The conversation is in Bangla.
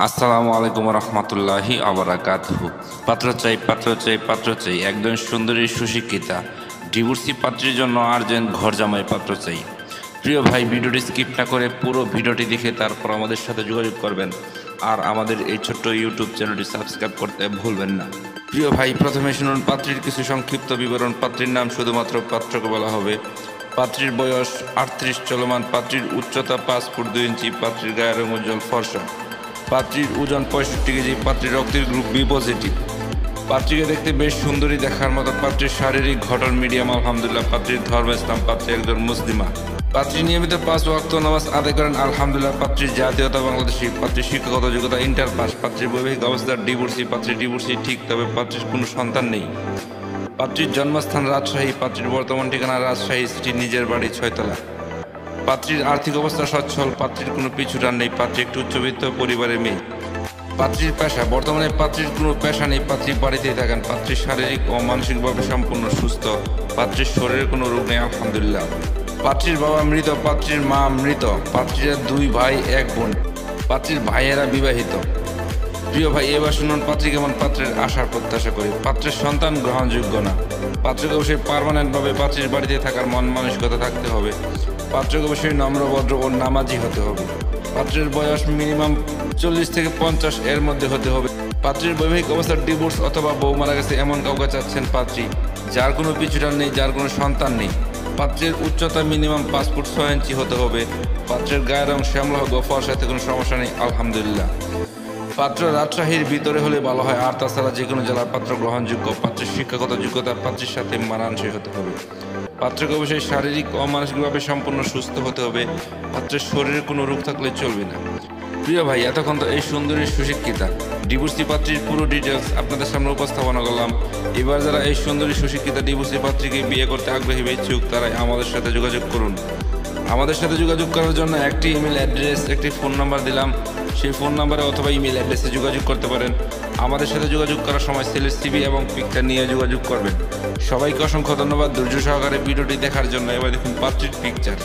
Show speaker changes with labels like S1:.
S1: আসসালামু আলাইকুম রহমতুল্লাহি আবরাকাতুহু। পাত্র চাই পাত্র চাই পাত্র চাই, একজন সুন্দরী সুশিক্ষিতা ডিভোর্সি পাত্রীর জন্য আর্জেন্ট ঘর জামাই পাত্র চাই। প্রিয় ভাই, ভিডিওটি স্কিপ না করে পুরো ভিডিওটি দেখে তারপর আমাদের সাথে যোগাযোগ করবেন, আর আমাদের এই ছোট্ট ইউটিউব চ্যানেলটি সাবস্ক্রাইব করতে ভুলবেন না। প্রিয় ভাই, প্রথমে শুনুন পাত্রীর কিছু সংক্ষিপ্ত বিবরণ। পাত্রীর নাম শুধুমাত্র পাত্রকে বলা হবে। পাত্রীর বয়স 38 চলমান। পাত্রীর উচ্চতা 5 ফুট 2 ইঞ্চি। পাত্রীর গায়ের রং উজ্জ্বল ফর্সা। পাত্রীর ওজন 65 কেজি। পাত্রীর রক্তের গ্রুপ বি পজিটিভ। পাত্রীকে দেখতে বেশ সুন্দরী দেখার মতো। পাত্রীর শারীরিক গঠন মিডিয়াম আলহামদুলিল্লাহ। পাত্রীর ধর্ম ইসলাম। পাত্রী একজন মুসলিমা। পাত্রী নিয়মিত 5 ওয়াক্ত নামাজ আদায় করেন আলহামদুলিল্লাহ। পাত্রীর জাতীয়তা বাংলাদেশী। পাত্রীর শিক্ষাগত যোগ্যতা ইন্টার পাস। পাত্রীর বৈবাহিক অবস্থা ডিভোর্সি। পাত্রীর ডিভোর্সি ঠিক, তবে পাত্রীর কোনো সন্তান নেই। পাত্রীর জন্মস্থান রাজশাহী। পাত্রীর বর্তমান ঠিকানা রাজশাহী সিটি, নিজের বাড়ি 6 তলা। পাত্রীর আর্থিক অবস্থা সচ্ছল। পাত্রীর কোনো পিছুটান নেই। পাত্রী একটু উচ্চবিত্ত পরিবারের মেয়ে। পাত্রীর পেশা, বর্তমানে পাত্রীর কোনো পেশা নেই। পাত্রী বাড়িতেই থাকেন। পাত্রীর শারীরিক ও মানসিকভাবে সম্পূর্ণ সুস্থ। পাত্রীর শরীরে কোনো রোগ নেই আলহামদুলিল্লাহ। পাত্রীর বাবা মৃত। পাত্রীর মা মৃত। পাত্রীরা 2 ভাই 1 বোন। পাত্রীর ভাইয়েরা বিবাহিত। প্রিয় ভাই, এবার শুনুন পাত্রী কেমন পাত্রের আশার প্রত্যাশা করি। পাত্রের সন্তান গ্রহণযোগ্য না। পাত্রকে অবশ্যই পার্মানেন্টভাবে পাত্রীর বাড়িতে থাকার মন মানসিকতা থাকতে হবে। পাত্রকে অবশ্যই নম্র, ভদ্র ও নামাজি হতে হবে। পাত্রের বয়স মিনিমাম 40 থেকে 50 এর মধ্যে হতে হবে। পাত্রীর বৈবাহিক অবস্থার ডিভোর্স অথবা বউ মারা গেছে এমন কাউকে চাচ্ছেন পাত্রী, যার কোনো পিছুটান নেই, যার কোনো সন্তান নেই। পাত্রের উচ্চতা মিনিমাম 5 ফুট 6 ইঞ্চি হতে হবে। পাত্রের গায়ের রং শ্যামলা হোক, ফর্সাতে কোনো সমস্যা নেই আলহামদুলিল্লাহ। পাত্র রাজশাহীর ভিতরে হলে ভালো হয়, আর তাছাড়া যে কোনো জেলার পাত্র গ্রহণযোগ্য। পাত্রের শিক্ষাগত যোগ্যতা পাত্রীর সাথে মানানসই হতে হবে। পাত্রকে অবশ্যই শারীরিক ও মানসিকভাবে সম্পূর্ণ সুস্থ হতে হবে। পাত্রের শরীরে কোনো রোগ থাকলে চলবে না। প্রিয় ভাই, এতক্ষণ তো এই সুন্দরী সুশিক্ষিতা ডিভোর্সি পাত্রীর পুরো ডিটেলস আপনাদের সামনে উপস্থাপনা করলাম। এবার যারা এই সুন্দরী সুশিক্ষিতা ডিভোর্সি পাত্রীকে বিয়ে করতে আগ্রহী বা ইচ্ছুক, তারাই আমাদের সাথে যোগাযোগ করুন। আমাদের সাথে যোগাযোগ করার জন্য একটি ইমেল অ্যাড্রেস, একটি ফোন নাম্বার দিলাম। সেই ফোন নাম্বারে অথবা ইমেল অ্যাড্রেসে যোগাযোগ করতে পারেন। আমাদের সাথে যোগাযোগ করার সময় ছেলের সিভি এবং পিকচার নিয়ে যোগাযোগ করবেন। সবাইকে অসংখ্য ধন্যবাদ ধৈর্য সহকারে ভিডিওটি দেখার জন্য। এবার দেখুন পাত্রীর পিকচার।